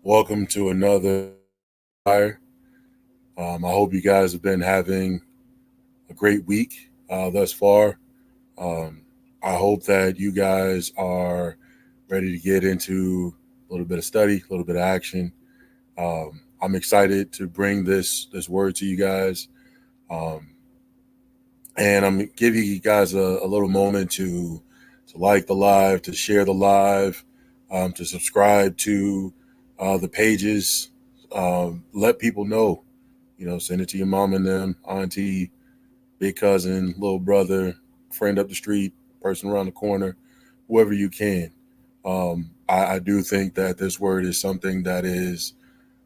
Welcome to another fire. I hope you guys have been having a great week thus far. Um, I hope that you guys are ready to get into a little bit of study, a little bit of action. I'm excited to bring this word to you guys, um, and I'm gonna give you guys a little moment to like the live, to share the live, to subscribe to the pages. Let people know. Send it to your mom and them, auntie, big cousin, little brother, friend up the street, person around the corner, whoever you can. I do think that this word is something that is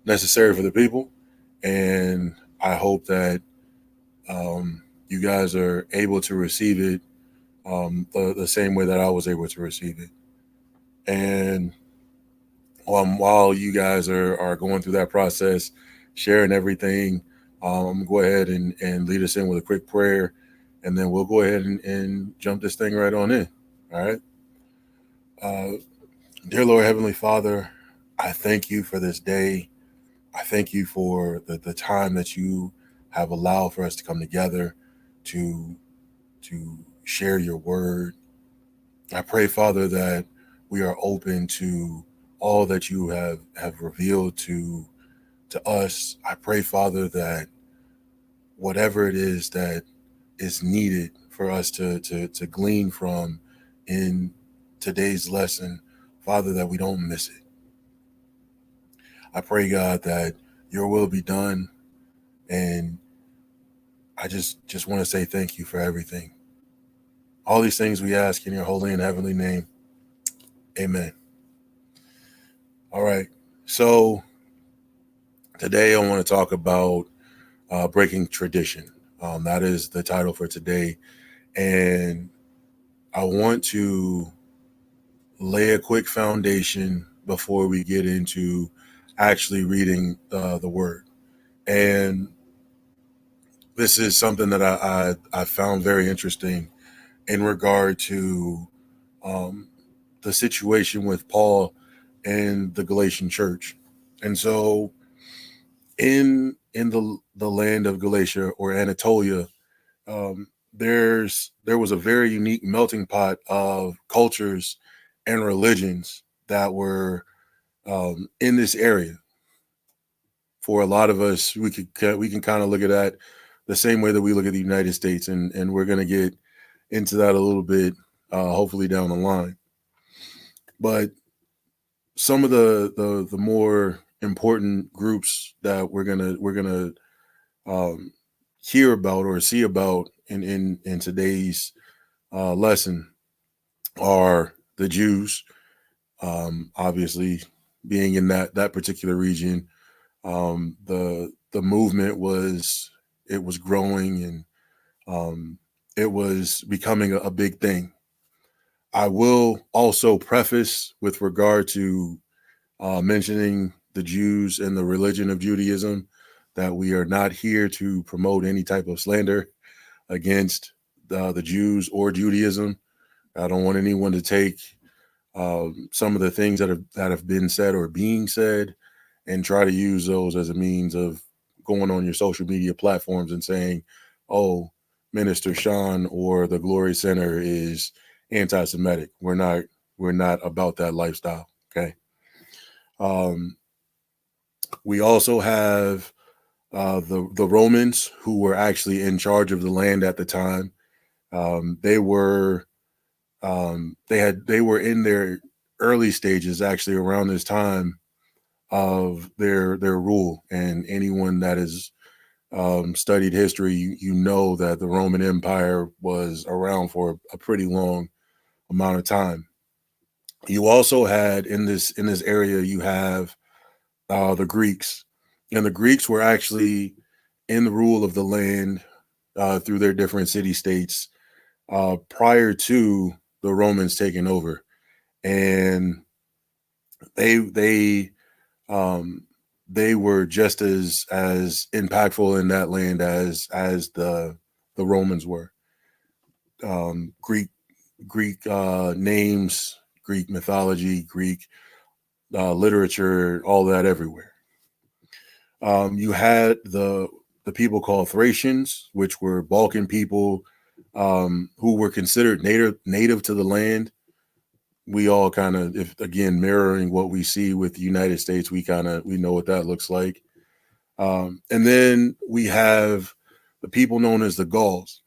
necessary for the people, and I hope that you guys are able to receive it the same way that I was able to receive it. And while you guys are going through that process, sharing everything, I'm going to go ahead and lead us in with a quick prayer, and then we'll go ahead and jump this thing right on in. All right. Uh, Dear Lord, Heavenly Father, I thank you for this day. I thank you for the time that you have allowed for us to come together to to share your word. I pray, Father, that we are open to all that you have revealed to us. I pray, Father, that whatever it is that is needed for us to glean from in today's lesson, Father, that we don't miss it. I pray, God, that your will be done. And I just want to say thank you for everything. All these things we ask in your holy and heavenly name. Amen. All right. So today I want to talk about breaking tradition. That is the title for today. And I want to lay a quick foundation before we get into actually reading the word. And this is something that I found very interesting in regard to um, the situation with Paul and the Galatian church. And so in the land of Galatia or Anatolia, there was a very unique melting pot of cultures and religions that were in this area. For a lot of us, we can kind of look at that the same way that we look at the United States, and we're going to get into that a little bit, hopefully down the line. But some of the more important groups that we're gonna um, hear about or see about in today's lesson are the Jews. Obviously, being in that particular region, the movement was growing, and it was becoming a big thing. I will also preface with regard to mentioning the Jews and the religion of Judaism that we are not here to promote any type of slander against the Jews or Judaism. I don't want anyone to take some of the things that have been said or being said and try to use those as a means of going on your social media platforms and saying, "Oh, Minister Sean or the Glory Center is anti-Semitic." We're not about that lifestyle. Okay. Um, we also have the Romans, who were actually in charge of the land at the time. They were they were in their early stages, actually around this time of their rule. And anyone that has studied history, you know that the Roman Empire was around for a pretty long amount of time. You also had in this area, you have the Greeks, and the Greeks were actually in the rule of the land through their different city states prior to the Romans taking over, and they um, they were just as impactful in that land as the Romans were. Greek names, Greek mythology, Greek literature, all that everywhere. You had the people called Thracians, which were Balkan people who were considered native to the land. We all kind of, if again mirroring what we see with the United States, we know what that looks like. And then we have the people known as the Gauls,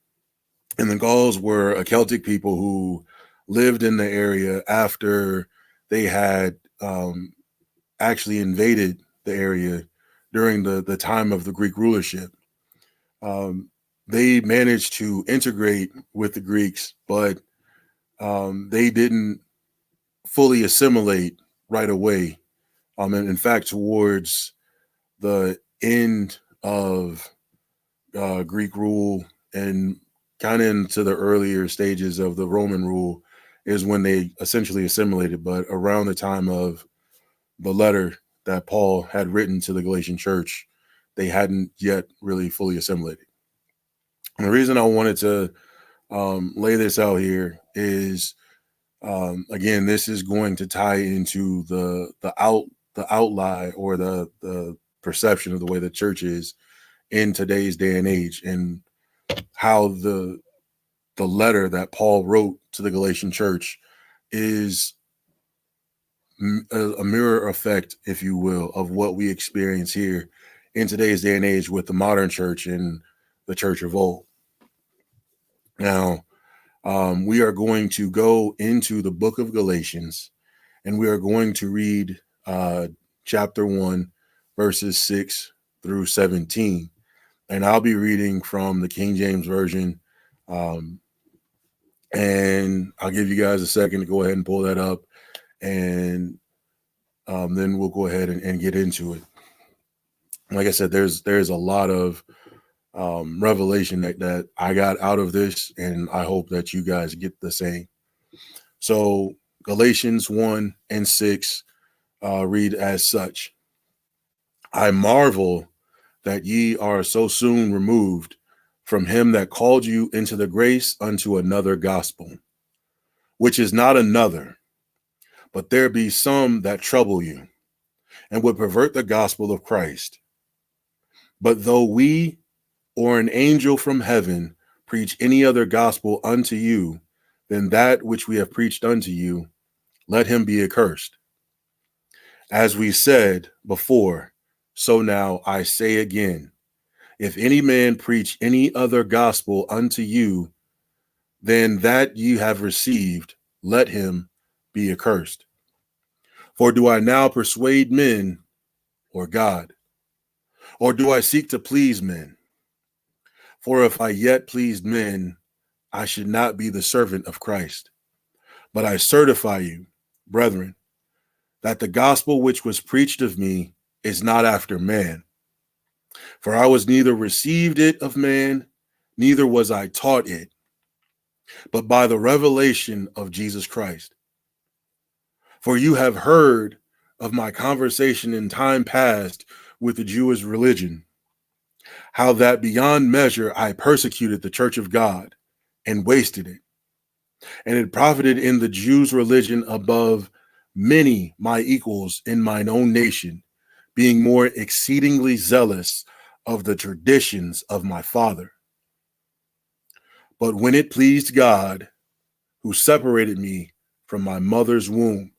and the Gauls were a Celtic people who lived in the area after they had actually invaded the area during the time of the Greek rulership. They managed to integrate with the Greeks, but they didn't fully assimilate right away. And in fact, towards the end of Greek rule and kind of into the earlier stages of the Roman rule is when they essentially assimilated. But around the time of the letter that Paul had written to the Galatian church, they hadn't yet really fully assimilated. And the reason I wanted to lay this out here is, again, this is going to tie into the outline or the perception of the way the church is in today's day and age, and how the letter that Paul wrote to the Galatian church is a mirror effect, if you will, of what we experience here in today's day and age with the modern church and the church of old. Now, we are going to go into the book of Galatians, and we are going to read chapter 1, verses 6 through 17. And I'll be reading from the King James Version. And I'll give you guys a second to go ahead and pull that up. And then we'll go ahead and get into it. Like I said, there's a lot of revelation that I got out of this, and I hope that you guys get the same. So Galatians 1 and 6 read as such: I marvel that ye are so soon removed from him that called you into the grace unto another gospel, which is not another, but there be some that trouble you, and would pervert the gospel of Christ. But though we or an angel from heaven preach any other gospel unto you than that which we have preached unto you, let him be accursed. As we said before, so now I say again, if any man preach any other gospel unto you than that ye have received, let him be accursed. For do I now persuade men or God? Or do I seek to please men? For if I yet pleased men, I should not be the servant of Christ. But I certify you, brethren, that the gospel which was preached of me is not after man. For I was neither received it of man, neither was I taught it, but by the revelation of Jesus Christ. For you have heard of my conversation in time past with the Jewish religion, how that beyond measure I persecuted the church of God and wasted it, and it profited in the Jews' religion above many my equals in mine own nation, being more exceedingly zealous of the traditions of my father. But when it pleased God, who separated me from my mother's womb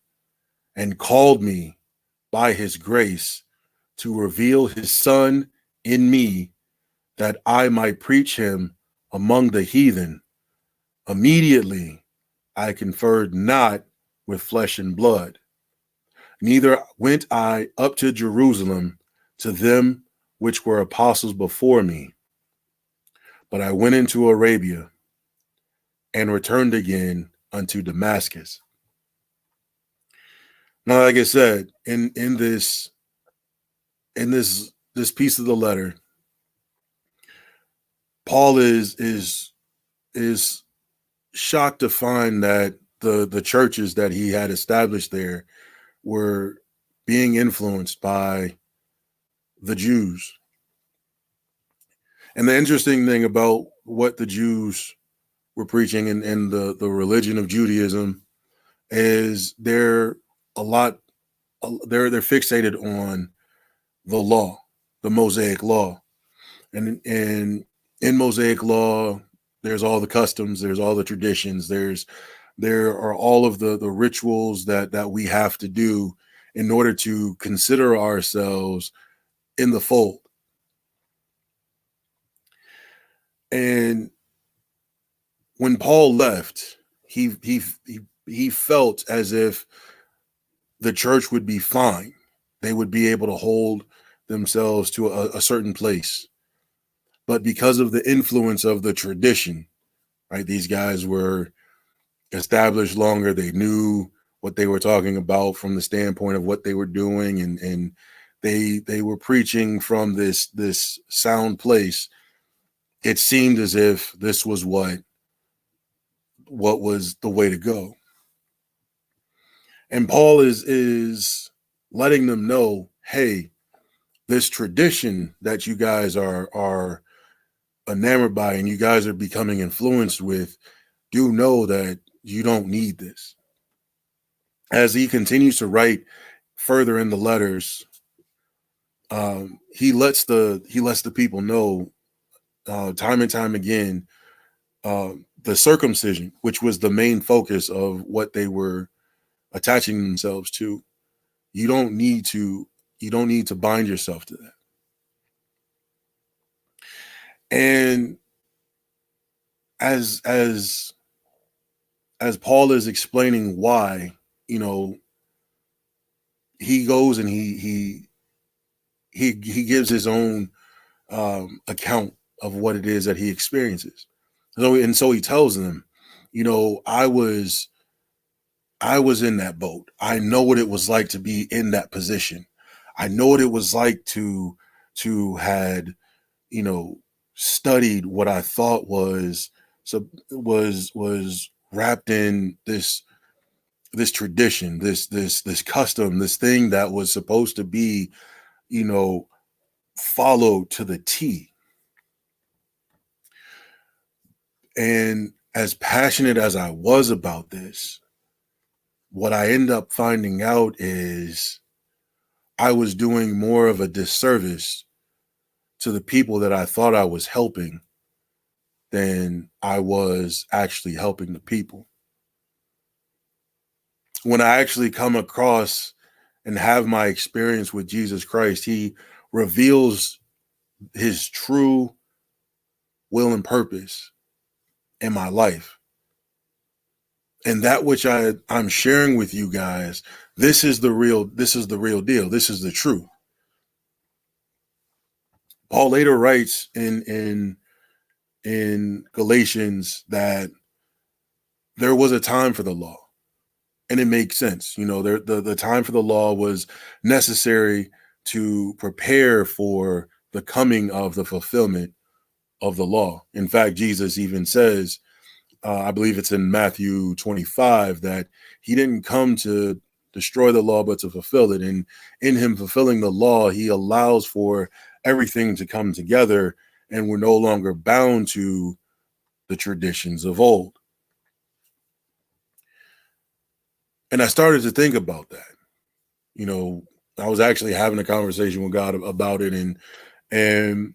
and called me by his grace to reveal his Son in me, that I might preach him among the heathen, immediately I conferred not with flesh and blood, neither went I up to Jerusalem to them which were apostles before me, but I went into Arabia and returned again unto Damascus. Now, like I said, in this piece of the letter, Paul is shocked to find that the churches that he had established there were being influenced by the Jews. And the interesting thing about what the Jews were preaching in the religion of Judaism is they're a lot they're fixated on the law, the Mosaic law, and in Mosaic law, there's all the customs, there's all the traditions, there are all of the rituals that we have to do in order to consider ourselves in the fold. And when Paul left, he felt as if the church would be fine. They would be able to hold themselves to a certain place. But because of the influence of the tradition, right? These guys were established longer. They knew what they were talking about from the standpoint of what they were doing, and they were preaching from this sound place. It seemed as if this was what was the way to go. And Paul is letting them know, hey, this tradition that you guys are enamored by and you guys are becoming influenced with, do know that you don't need this. As he continues to write further in the letters, he lets the people know time and time again, the circumcision, which was the main focus of what they were attaching themselves to. You don't need to bind yourself to that. And as Paul is explaining why, he goes and he gives his own account of what it is that he experiences. So he tells them, I was in that boat. I know what it was like to be in that position. I know what it was like to had, studied what I thought was wrapped in this tradition, this custom, this thing that was supposed to be, followed to the T. And as passionate as I was about this, what I end up finding out is I was doing more of a disservice to the people that I thought I was helping than I was actually helping the people. When I actually come across and have my experience with Jesus Christ, he reveals his true will and purpose in my life. And that which I'm sharing with you guys, this is the real deal. This is the truth. Paul later writes in Galatians that there was a time for the law, and it makes sense. The time for the law was necessary to prepare for the coming of the fulfillment of the law. In fact, Jesus even says, I believe it's in Matthew 25, that he didn't come to destroy the law, but to fulfill it. And in him fulfilling the law, he allows for everything to come together, and we're no longer bound to the traditions of old. And I started to think about that. I was actually having a conversation with God about it, and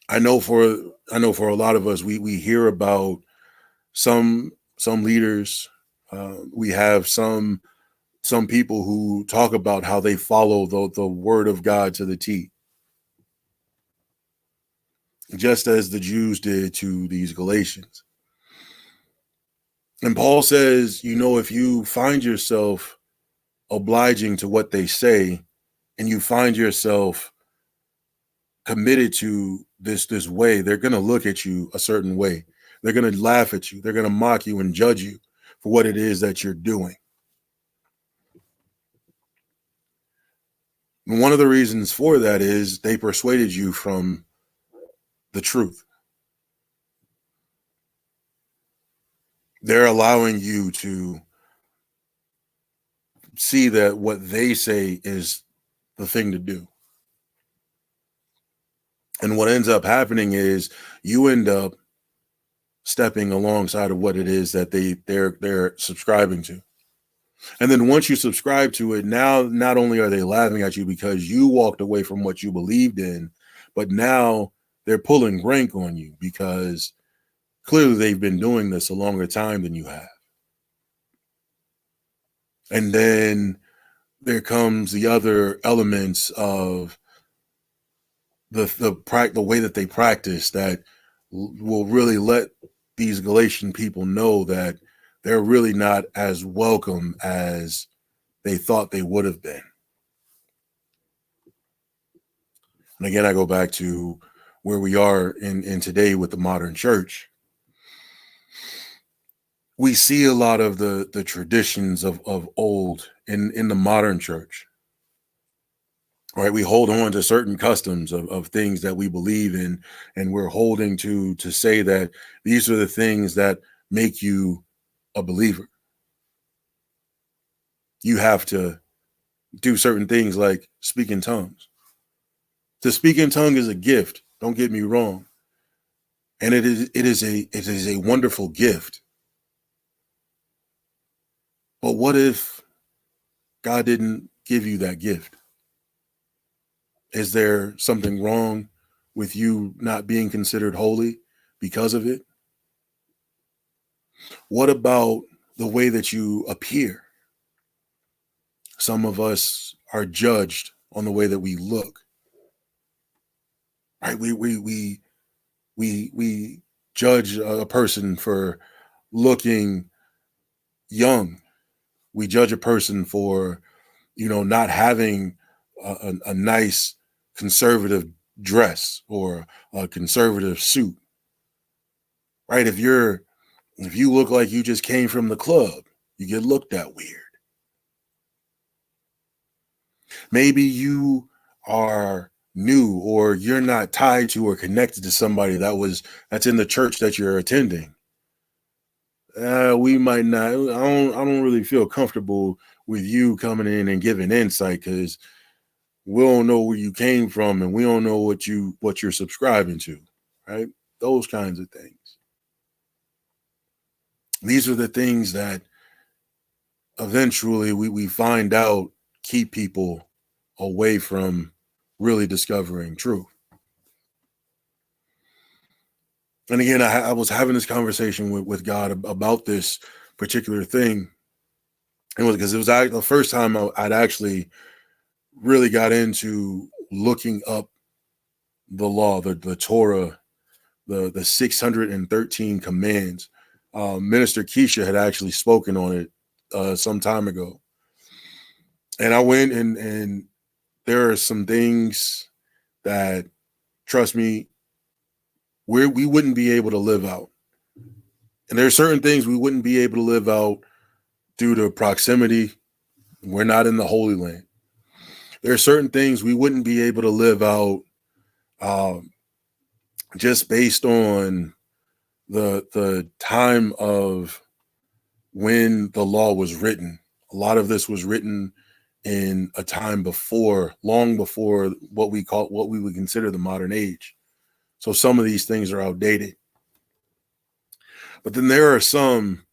I know for a lot of us, we hear about some leaders. We have some people who talk about how they follow the word of God to the T, just as the Jews did to these Galatians. And Paul says, if you find yourself obliging to what they say, and you find yourself committed to this way, they're going to look at you a certain way. They're going to laugh at you. They're going to mock you and judge you for what it is that you're doing. And one of the reasons for that is they persuaded you from the truth. They're allowing you to see that what they say is the thing to do. And what ends up happening is you end up stepping alongside of what it is that they're subscribing to. And then once you subscribe to it, now not only are they laughing at you because you walked away from what you believed in, but now they're pulling rank on you because clearly they've been doing this a longer time than you have. And then there comes the other elements of the way that they practice that will really let these Galatian people know that they're really not as welcome as they thought they would have been. And again, I go back to where we are in today with the modern church. We see a lot of the traditions of old in the modern church. Right, we hold on to certain customs of things that we believe in, and we're holding to say that these are the things that make you a believer. You have to do certain things like speak in tongues. To speak in tongue is a gift. Don't get me wrong, and it is a wonderful gift. But what if God didn't give you that gift? Is there something wrong with you not being considered holy because of it? What about the way that you appear? Some of us are judged on the way that we look. Right? We judge a person for looking young. We judge a person for, not having a nice conservative dress or a conservative suit. Right? If you look like you just came from the club, you get looked at weird. Maybe you are new or you're not tied to or connected to somebody that's in the church that you're attending. We might not. I don't really feel comfortable with you coming in and giving insight because we don't know where you came from and we don't know what you're subscribing to, right? Those kinds of things. These are the things that eventually we find out keep people away from really discovering truth. And again, I was having this conversation with God about this particular thing. It was because it was the first time I'd actually really got into looking up the law, the Torah, the 613 commands. Minister Keisha had actually spoken on it some time ago. And I went and there are some things that, trust me, we wouldn't be able to live out. And there are certain things we wouldn't be able to live out due to proximity. We're not in the Holy Land. There are certain things we wouldn't be able to live out just based on the time of when the law was written. A lot of this was written in a time long before what we would consider the modern age. So some of these things are outdated. But then there are some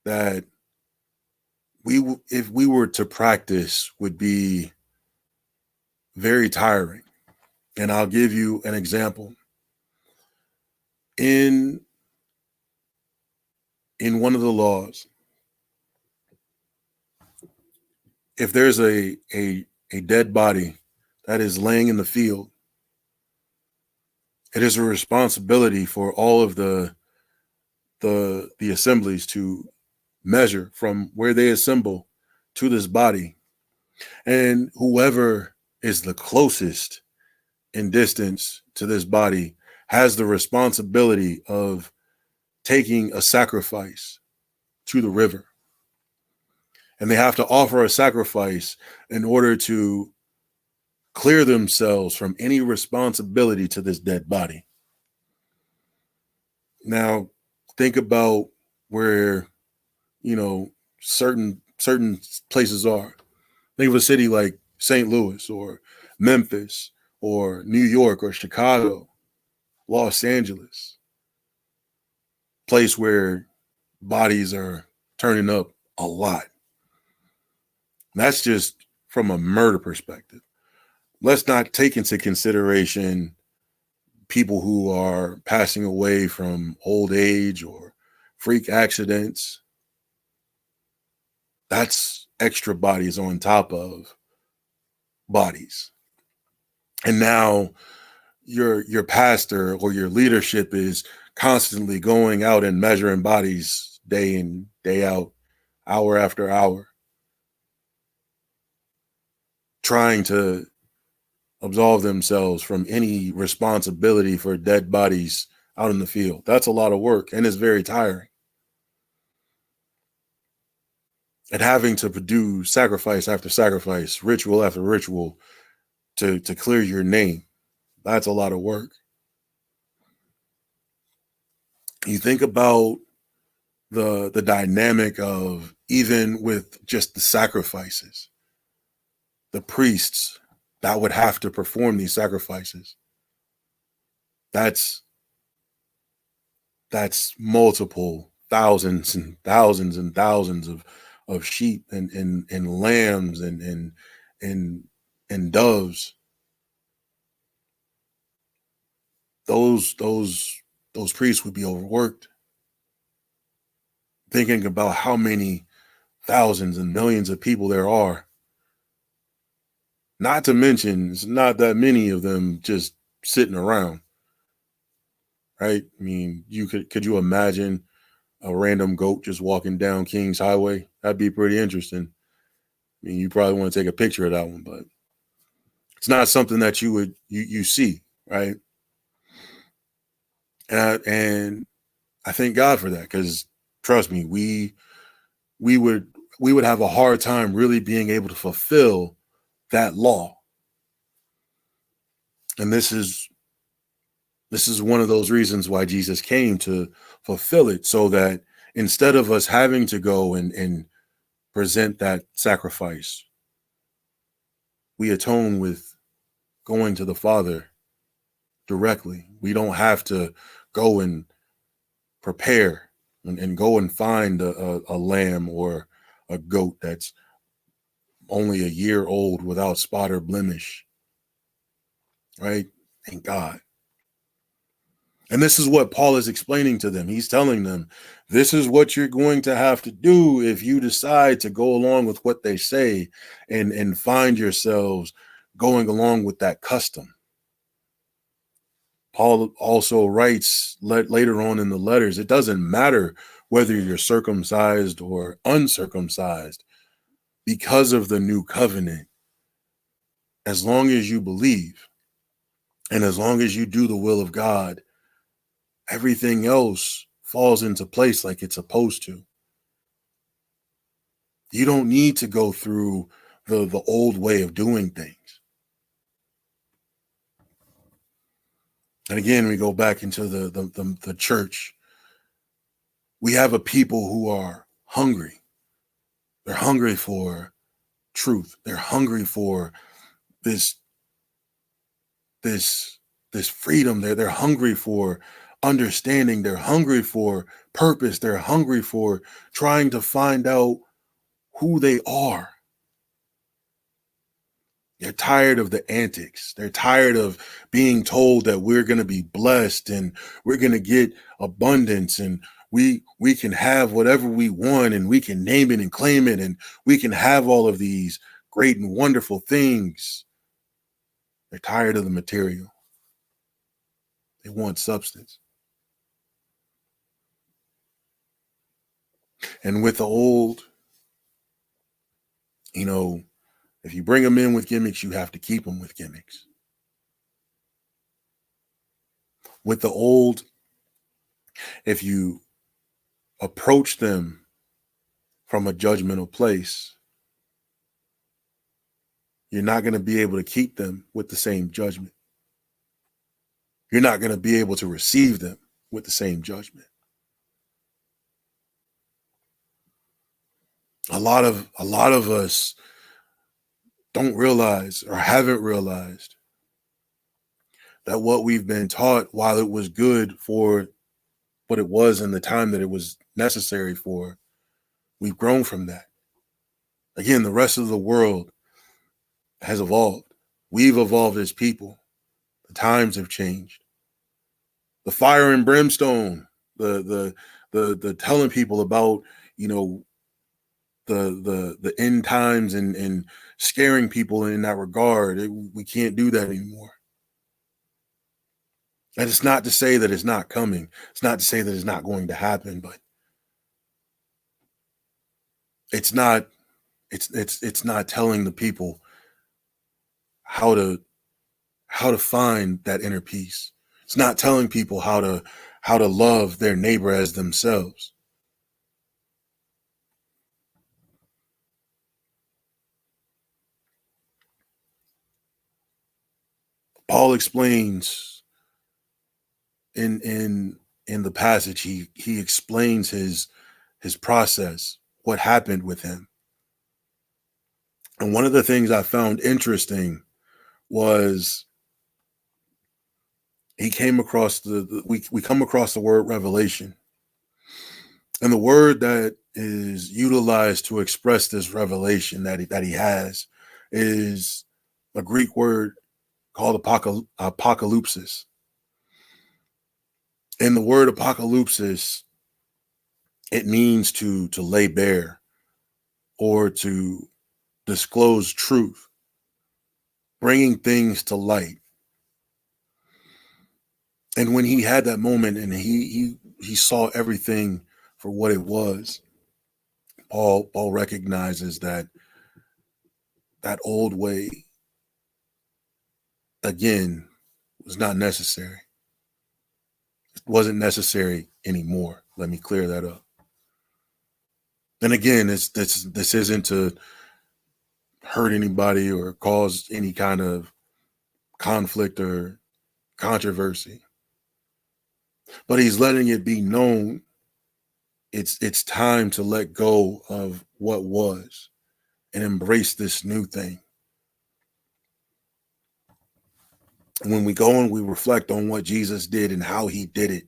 that if we were to practice, would be very tiring. And I'll give you an example. In one of the laws, if there's a dead body that is laying in the field, it is a responsibility for all of the assemblies to measure from where they assemble to this body. And whoever is the closest in distance to this body has the responsibility of taking a sacrifice to the river. And they have to offer a sacrifice in order to clear themselves from any responsibility to this dead body. Now, think about where, certain places are. Think of a city like St. Louis or Memphis or New York or Chicago, Los Angeles, place where bodies are turning up a lot. That's just from a murder perspective. Let's not take into consideration people who are passing away from old age or freak accidents. That's extra bodies on top of bodies. And now your pastor or your leadership is constantly going out and measuring bodies day in, day out, hour after hour, trying to absolve themselves from any responsibility for dead bodies out in the field. That's a lot of work, and it's very tiring. And having to produce sacrifice after sacrifice, ritual after ritual to clear your name, that's a lot of work. You think about the dynamic of, even with just the sacrifices, the priests that would have to perform these sacrifices. That's multiple thousands and thousands and thousands of sheep and lambs and doves. Those priests would be overworked, thinking about how many thousands and millions of people there are. Not to mention, it's not that many of them just sitting around, right? I mean, could you imagine a random goat just walking down King's Highway? That'd be pretty interesting. I mean, you probably want to take a picture of that one, but it's not something that you see, right? And I thank God for that, because trust me, we would have a hard time really being able to fulfill that law. And this is one of those reasons why Jesus came, to fulfill it, so that instead of us having to go and present that sacrifice, we atone with going to the Father directly. We don't have to go and prepare and go and find a lamb or a goat that's only a year old without spot or blemish, right? Thank God. And this is what Paul is explaining to them. He's telling them, this is what you're going to have to do if you decide to go along with what they say and find yourselves going along with that custom. Paul also writes later on in the letters, it doesn't matter whether you're circumcised or uncircumcised because of the new covenant, as long as you believe and as long as you do the will of God, everything else falls into place like it's supposed to. You don't need to go through the old way of doing things. And again, we go back into the church. We have a people who are hungry. They're hungry for truth. They're hungry for this freedom. They're hungry for understanding. They're hungry for purpose. They're hungry for trying to find out who they are. They're tired of the antics. They're tired of being told that we're going to be blessed and we're going to get abundance and we can have whatever we want and we can name it and claim it and we can have all of these great and wonderful things. They're tired of the material. They want substance. And with the old, if you bring them in with gimmicks, you have to keep them with gimmicks. With the old, if you approach them from a judgmental place, you're not going to be able to keep them with the same judgment. You're not going to be able to receive them with the same judgment. A lot of us don't realize or haven't realized that what we've been taught, while it was good for what it was in the time that it was necessary for, we've grown from that. Again, the rest of the world has evolved. We've evolved as people. The times have changed. The fire and brimstone, the telling people about, you know, the end times and scaring people in that regard. We can't do that anymore. And it's not to say that it's not coming. It's not to say that it's not going to happen, but it's not it's not telling the people how to find that inner peace. It's not telling people how to love their neighbor as themselves. Paul explains in the passage, he explains his process, what happened with him. And one of the things I found interesting was he came across we come across the word revelation. And the word that is utilized to express this revelation that he has is a Greek word called apocalypsis. And the word apocalypsis, it means to lay bare or to disclose truth, bringing things to light. And when he had that moment and he saw everything for what it was, Paul recognizes that that old way again was not necessary. It wasn't necessary anymore. Let me clear that up. And again, this isn't to hurt anybody or cause any kind of conflict or controversy, but he's letting it be known it's time to let go of what was and embrace this new thing. And when we go and we reflect on what Jesus did and how he did it,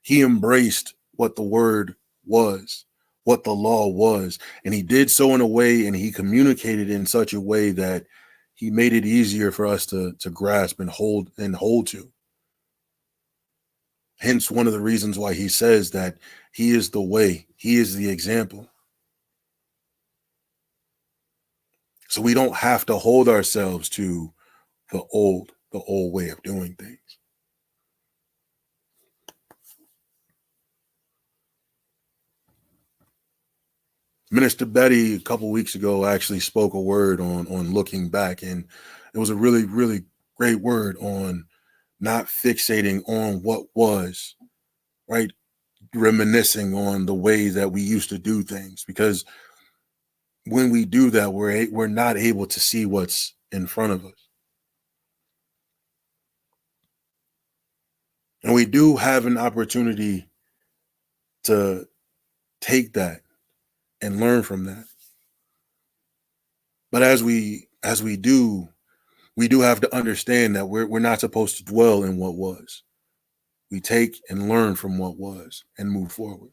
he embraced what the word was, what the law was, and he did so in a way and he communicated in such a way that he made it easier for us to grasp and hold to. Hence, one of the reasons why he says that he is the way, he is the example. So we don't have to hold ourselves to the old way of doing things. Minister Betty a couple weeks ago actually spoke a word on looking back, and it was a really, really great word on not fixating on what was, right? Reminiscing on the way that we used to do things, because when we do that, we're not able to see what's in front of us. And we do have an opportunity to take that and learn from that. But as we do, we do have to understand that we're not supposed to dwell in what was. We take and learn from what was and move forward.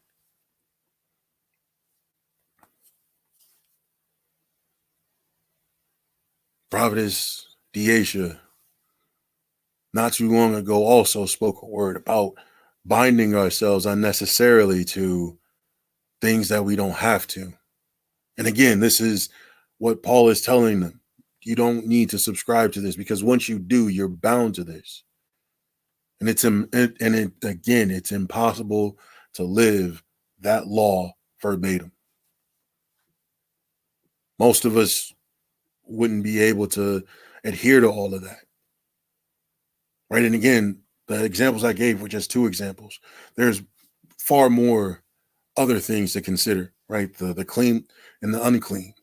Prophetess Deasia, not too long ago, also spoke a word about binding ourselves unnecessarily to things that we don't have to. And again, this is what Paul is telling them. You don't need to subscribe to this, because once you do, you're bound to this. And it's impossible to live that law verbatim. Most of us wouldn't be able to adhere to all of that. Right. And again, the examples I gave were just two examples. There's far more other things to consider, right? The clean and the unclean.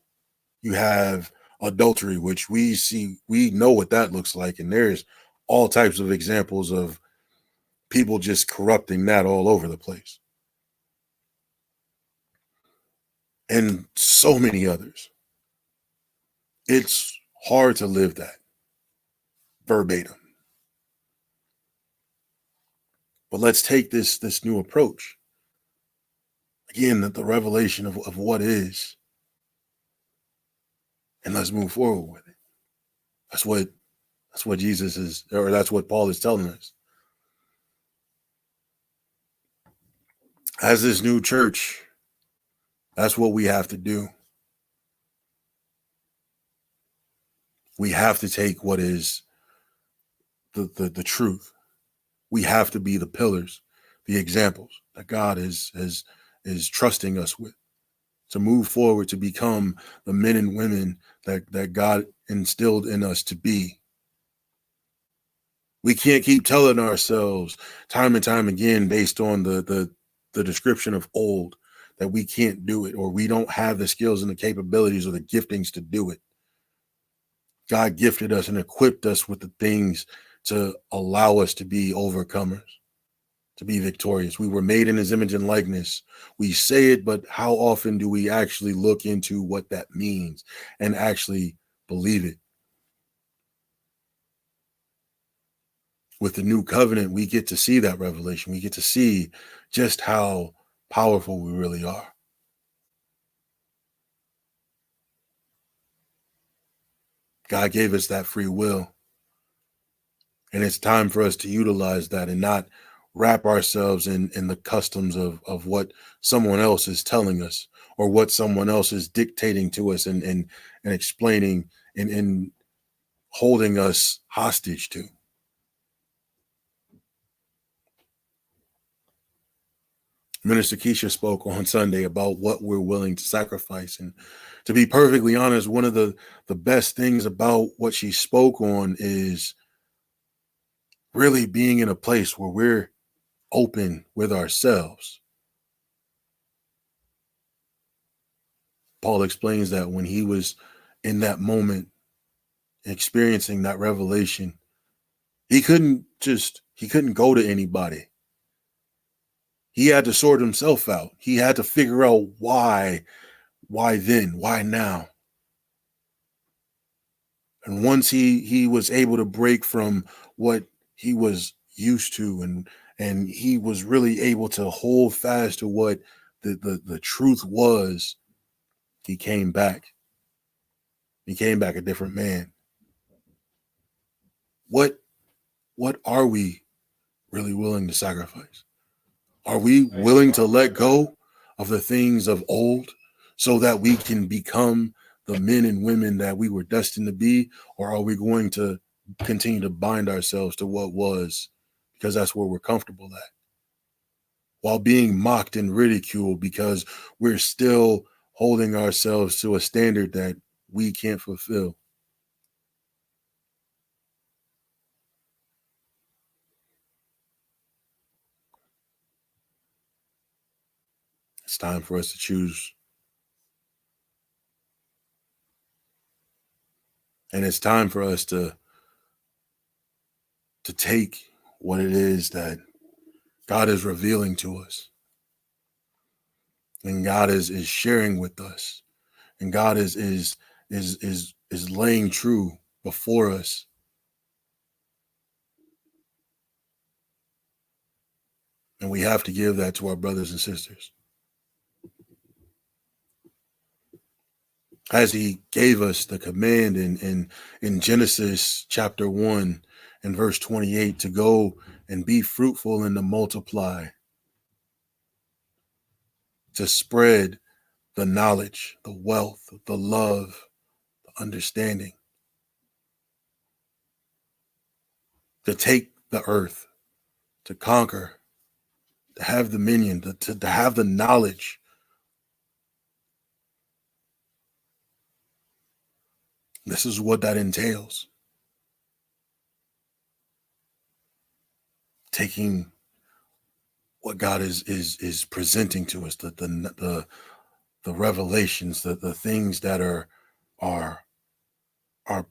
You have adultery, which we know what that looks like. And there's all types of examples of people just corrupting that all over the place. And so many others. It's hard to live that verbatim. But let's take this new approach. Again, the revelation of what is. and let's move forward with it. That's what Jesus is, or that's what Paul is telling us. As this new church, that's what we have to do. We have to take what is the truth. We have to be the pillars, the examples that God is trusting us with to move forward, to become the men and women that God instilled in us to be. We can't keep telling ourselves time and time again, based on the description of old, that we can't do it, or we don't have the skills and the capabilities or the giftings to do it. God gifted us and equipped us with the things to allow us to be overcomers, to be victorious. We were made in his image and likeness. We say it, but how often do we actually look into what that means and actually believe it? With the new covenant, we get to see that revelation. We get to see just how powerful we really are. God gave us that free will. And it's time for us to utilize that and not wrap ourselves in the customs of what someone else is telling us, or what someone else is dictating to us and explaining and holding us hostage to. Minister Keisha spoke on Sunday about what we're willing to sacrifice. And to be perfectly honest, one of the best things about what she spoke on is really being in a place where we're open with ourselves. Paul explains that when he was in that moment experiencing that revelation, he couldn't go to anybody. He had to sort himself out. He had to figure out why then, why now. And once he was able to break from what he was used to, and he was really able to hold fast to what the truth was, he came back. He came back a different man. What are we really willing to sacrifice? Are we willing to let go of the things of old so that we can become the men and women that we were destined to be? Or are we going to continue to bind ourselves to what was, because that's where we're comfortable at, while being mocked and ridiculed because we're still holding ourselves to a standard that we can't fulfill? It's time for us to choose. And it's time for us to take what it is that God is revealing to us, and God is sharing with us, and God is laying true before us. And we have to give that to our brothers and sisters, as he gave us the command in Genesis chapter 1 and verse 28 to go and be fruitful and to multiply, to spread the knowledge, the wealth, the love, the understanding, to take the earth, to conquer, to have dominion, to have the knowledge. This is what that entails. Taking what God is presenting to us, the revelations, the things that are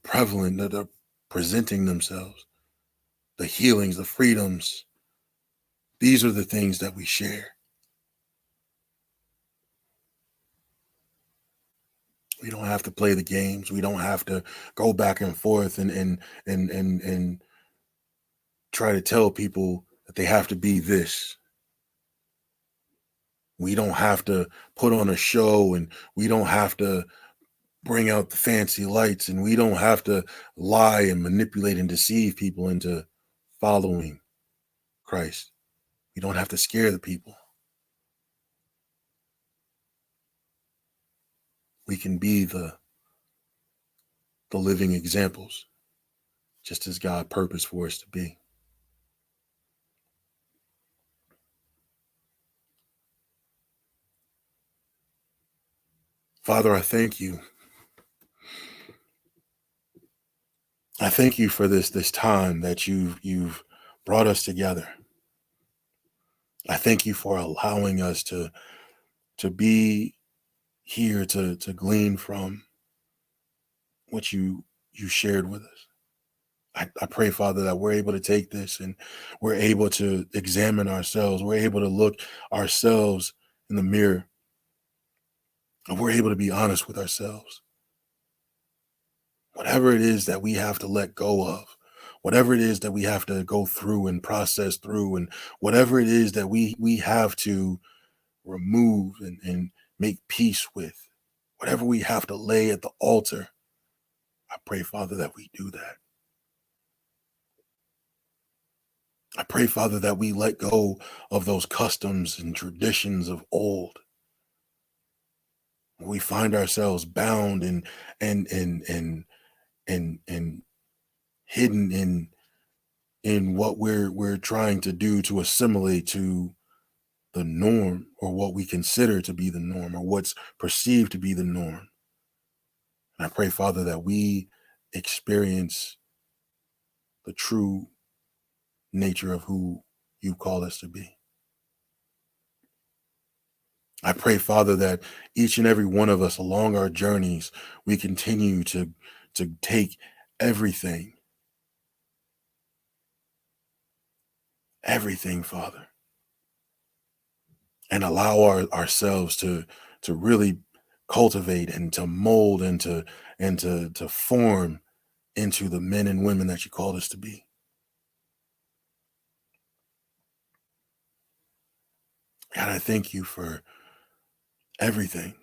prevalent, that are presenting themselves, the healings, the freedoms. These are the things that we share. We don't have to play the games. We don't have to go back and forth and try to tell people that they have to be this. We don't have to put on a show, and we don't have to bring out the fancy lights, and we don't have to lie and manipulate and deceive people into following Christ. We don't have to scare the people. We can be the living examples, just as God purposed for us to be. Father, I thank you. I thank you for this time that you've brought us together. I thank you for allowing us to be here to glean from what you shared with us. I pray, Father, that we're able to take this and we're able to examine ourselves. We're able to look ourselves in the mirror, and we're able to be honest with ourselves. Whatever it is that we have to let go of, whatever it is that we have to go through and process through, and whatever it is that we have to remove and make peace with, whatever we have to lay at the altar, I pray, Father, that we do that. I pray, Father, that we let go of those customs and traditions of old. We find ourselves bound and hidden in what we're trying to do to assimilate to the norm, or what we consider to be the norm, or what's perceived to be the norm. And I pray, Father, that we experience the true nature of who you call us to be. I pray, Father, that each and every one of us along our journeys, we continue to take everything, Father, and allow ourselves to really cultivate and to mold and to form into the men and women that you called us to be. God, I thank you for everything.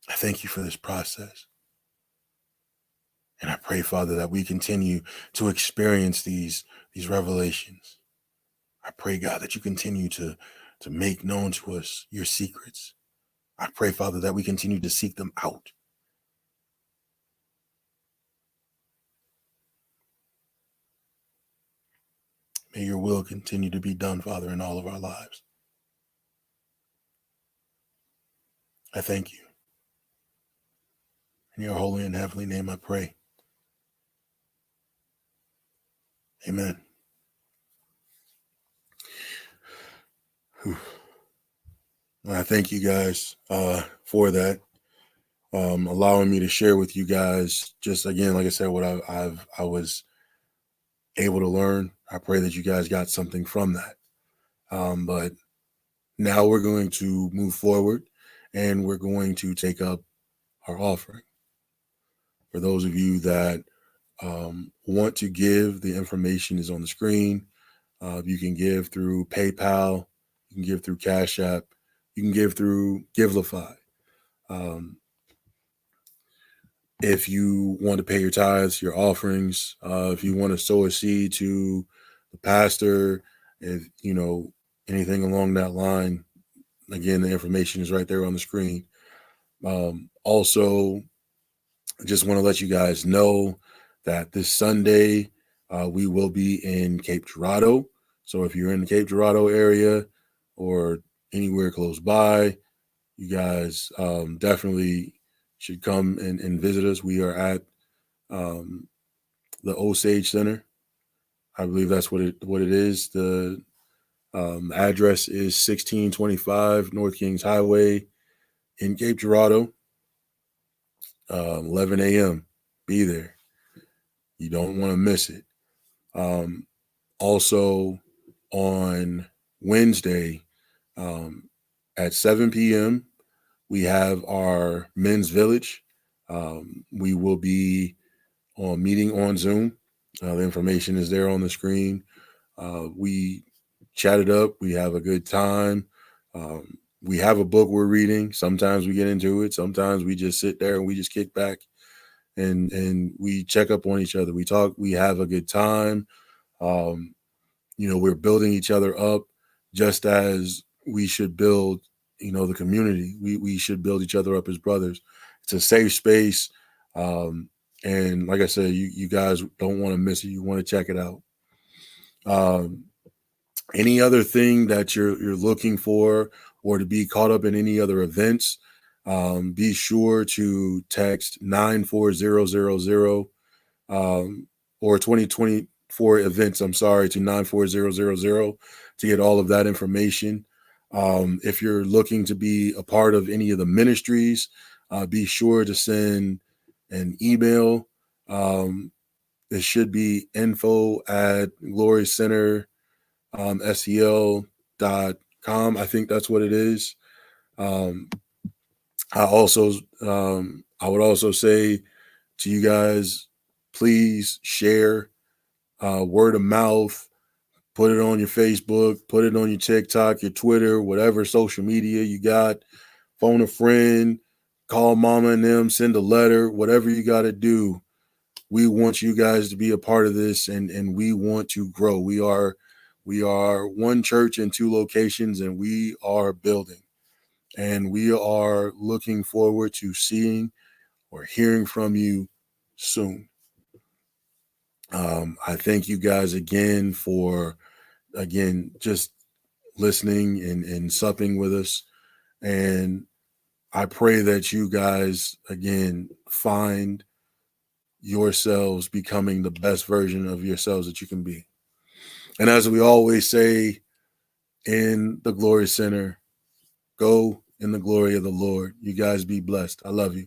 I thank you for this process. And I pray, Father, that we continue to experience these revelations. I pray, God, that you continue to make known to us your secrets. I pray, Father, that we continue to seek them out. May your will continue to be done, Father, in all of our lives. I thank you. In your holy and heavenly name I pray. Amen. Whew. I thank you guys for that. Allowing me to share with you guys, just again, like I said, what I was able to learn. I pray that you guys got something from that. But now we're going to move forward, and we're going to take up our offering. For those of you that want to give, the information is on the screen. You can give through PayPal, you can give through Cashapp, you can give through Givelify. If you want to pay your tithes, your offerings, if you want to sow a seed to the pastor, if you know anything along that line, again, the information is right there on the screen. Also, I just want to let you guys know that this Sunday we will be in Cape Girardeau. So if you're in the Cape Girardeau area or anywhere close by, you guys definitely should come and visit us. We are at the Osage Center. I believe that's what it is. The address is 1625 North Kings Highway in Cape Girardeau. 11 a.m. Be there. You don't want to miss it. Also on Wednesday at 7 p.m., we have our men's village. We will be meeting on Zoom. The information is there on the screen. We chat it up. We have a good time. We have a book we're reading. Sometimes we get into it. Sometimes we just sit there and we just kick back and we check up on each other. We talk. We have a good time. Um, we're building each other up, just as we should build. The community. We should build each other up as brothers. It's a safe space, and like I said, you guys don't want to miss it. You want to check it out. Um, any other thing that you're looking for, or to be caught up in any other events, be sure to text 94000 or 2024 events, I'm sorry, to 94000 to get all of that information. If you're looking to be a part of any of the ministries, be sure to send an email. It should be info at glorycenter.stl.com. I think that's what it is. Um, I would also say to you guys, please share, word of mouth, put it on your Facebook, put it on your TikTok, your Twitter, whatever social media you got, phone a friend, call mama and them, send a letter, whatever you got to do. We want you guys to be a part of this, and we want to grow. We are one church in two locations, and we are building. And we are looking forward to seeing or hearing from you soon. I thank you guys again for just listening and supping with us. And I pray that you guys again find yourselves becoming the best version of yourselves that you can be. And as we always say in the Glory Center, go in the glory of the Lord. You guys be blessed. I love you.